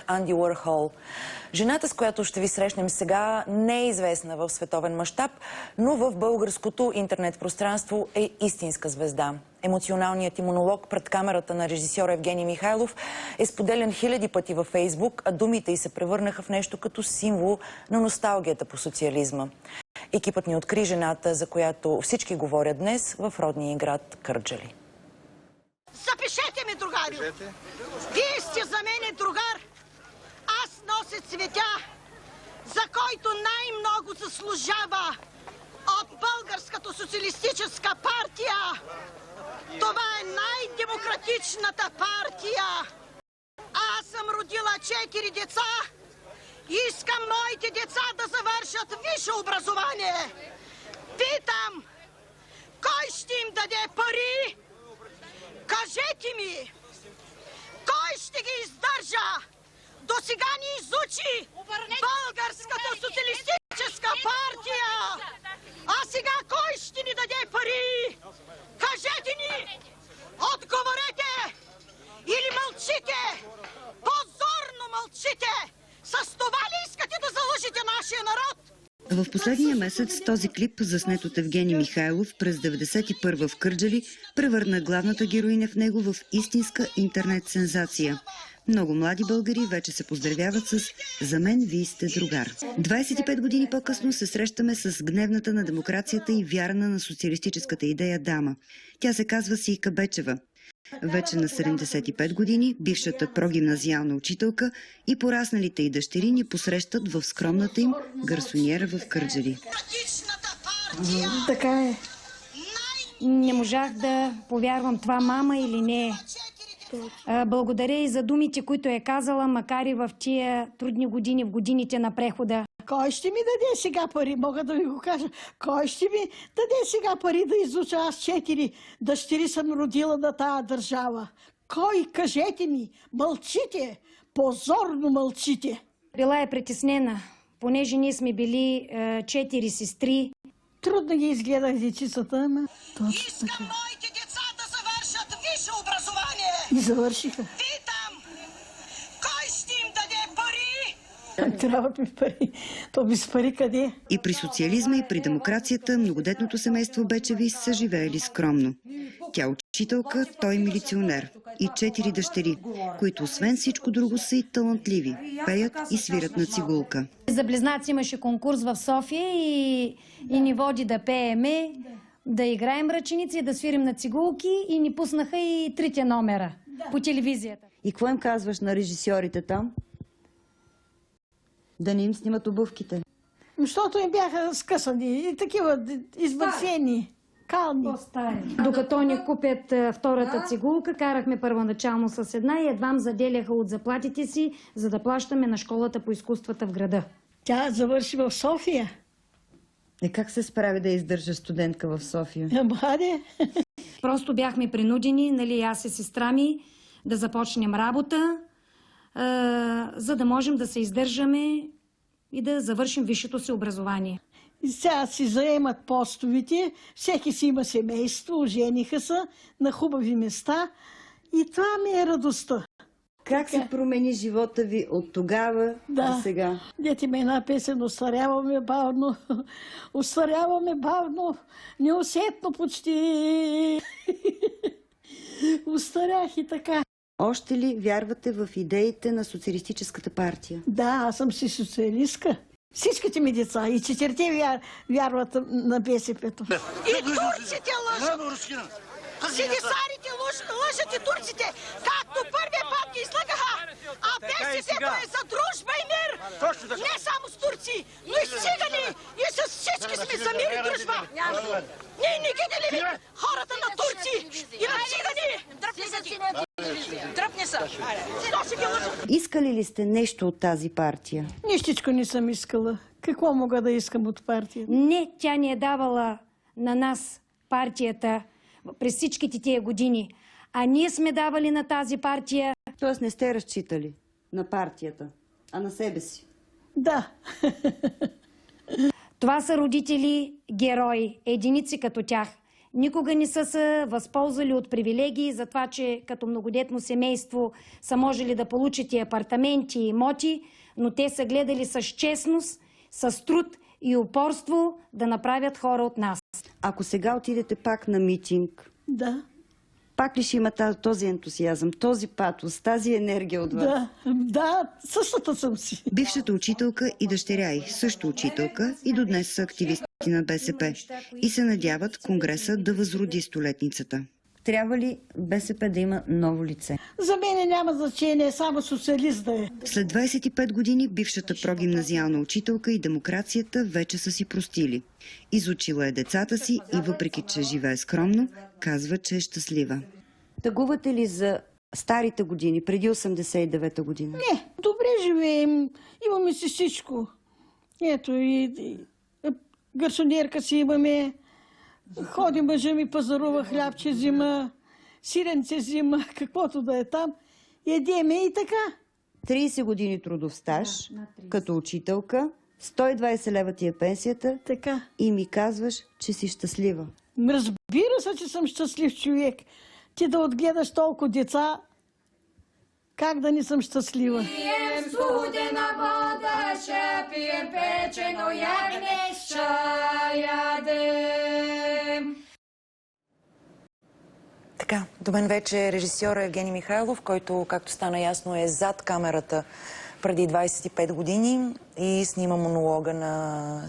художник Анди Уорхол. Жената, с която ще ви срещнем сега, не е известна в световен мащаб, но в българското интернет пространство е истинска звезда. Емоционалният ти монолог пред камерата на режисьора Евгений Михайлов е споделен хиляди пъти във Фейсбук, а думите й се превърнаха в нещо като символ на носталгията по социализма. Екипът ни откри жената, за която всички говорят днес в родния град Кърджали. Запишете ми, другарю! Вие сте за мене другар! Аз нося цветя, за който най-много заслужава от Българската социалистическа партия. Това е най-демократичната партия. Аз съм родила 4 деца и искам моите деца да завършат висше образование. Питам, кой ще им даде пари? Кажете ми, кой ще ги издържа? До сега ни изучи Българската социалистическа партия. А сега кой ще ни даде пари? Кажете ни! Отговорете! Или мълчите! Позорно мълчите! С това ли искате да залъжете нашия народ? В последния месец този клип, заснет от Евгений Михайлов през 1991 в Кърджали, превърна главната героиня в него в истинска интернет сензация. Много млади българи вече се поздравяват с «За мен вие сте другар». 25 години по-късно се срещаме с гневната на демокрацията и вярна на социалистическата идея дама. Тя се казва Сийка Бечева. Вече на 75 години бившата прогимназиална учителка и порасналите й дъщери ни посрещат в скромната им гарсониера в Кърджали. Така е. Не можах да повярвам това мама или не. Благодаря и за думите, които е казала, макар и в тия трудни години, в годините на прехода. Кой ще ми даде сега пари? Мога да ви го кажа. Кой ще ми даде сега пари да изуча? Аз 4 дъщери съм родила на тая държава. Кой? Кажете ми. Мълчите. Позорно мълчите. Била е притеснена, понеже ние сме били 4 сестри. Трудно ги изгледах дечицата, ама точно Искам така. моите деца да завършат висше образование. И завършиха. Питам, кой ще им даде пари? Трябват ми пари. То без пари къде? И при социализма, и при демокрацията многодетното семейство Бечеви са живеели скромно. Тя учителка, той милиционер и 4 дъщери, които освен всичко друго са и талантливи, пеят и свират на цигулка. За близнаци имаше конкурс в София и ни води да пееме, да играем ръченици, да свирим на цигулки и ни пуснаха и 3 номера по телевизията. И какво им казваш на режисьорите там? Да не им снимат обувките. Защото им бяха скъсани и такива избърсени, кални. Докато ни купят втората цигулка, карахме първоначално с една и едвам заделяха от заплатите си, за да плащаме на школата по изкуствата в града. Тя завърши в София. Как се справи да издържа студентка в София? Младе. Просто бяхме принудени, нали, аз и сестра ми, да започнем работа, за да можем да се издържаме и да завършим висшето си образование. И сега си заемат постовите, всеки си има семейство, ожениха са на хубави места и това ми е радостта. Как се промени живота ви от тогава до сега? Дете ме една песен, остаряваме бавно, неусетно почти. Остарях и така. Още ли вярвате в идеите на социалистическата партия? Да, аз съм си социалистка. Всичките ми деца и 4 вярват на БСП-то. И турците лъжат! Синисарите лъжат и турците, както първия път ги излъгаха, а БСП-то е за дружба и мир! Не само с турци, но и с цигани, и с всички сме за мир и дружба! Ние не видели ли хората на турци и на цигани? Дръпни са. Искали ли сте нещо от тази партия? Нищичко не съм искала. Какво мога да искам от партията? Не, тя ни е давала на нас партията през всичките тия години, а ние сме давали на тази партия. Тоест не сте разчитали на партията, а на себе си? Да. Това са родители герои, единици като тях. никога не са се възползвали от привилегии за това, че като многодетно семейство са можели да получат и апартаменти, и имоти, но те са гледали с честност, с труд и упорство да направят хора от нас. Ако сега отидете пак на митинг, Да, пак ли ще има този ентусиазъм, този патос, тази енергия от вас? да, същата съм си. Бившата учителка и дъщеря й, също учителка, и до днес са активисти на БСП и се надяват Конгреса да възроди столетницата. Трябва ли БСП да има ново лице? За мен няма значение, само социалист да е. След 25 години бившата прогимназиална учителка и демокрацията вече са си простили. Изучила е децата си и въпреки, че живее скромно, казва, че е щастлива. Тъгувате ли за старите години, преди 89-та година? Не, добре живеем, имаме си всичко. Ето и гарсонерка си имаме, ходи мъжа ми пазарува, хлябче взима, сиренце взима, каквото да е там. Едеме и така. 30 години трудов стаж, като учителка, 120 лева ти е пенсията Така. и ми казваш, че си щастлива. Разбира се, че съм щастлив човек. Ти да отгледаш толкова деца, как да не съм щастлива? Пием студена вода, ще пием печено ягне, ще ядем. Така, до мен вече режисьора Евгений Михайлов, който, както стана ясно, е зад камерата преди 25 години и снима монолога на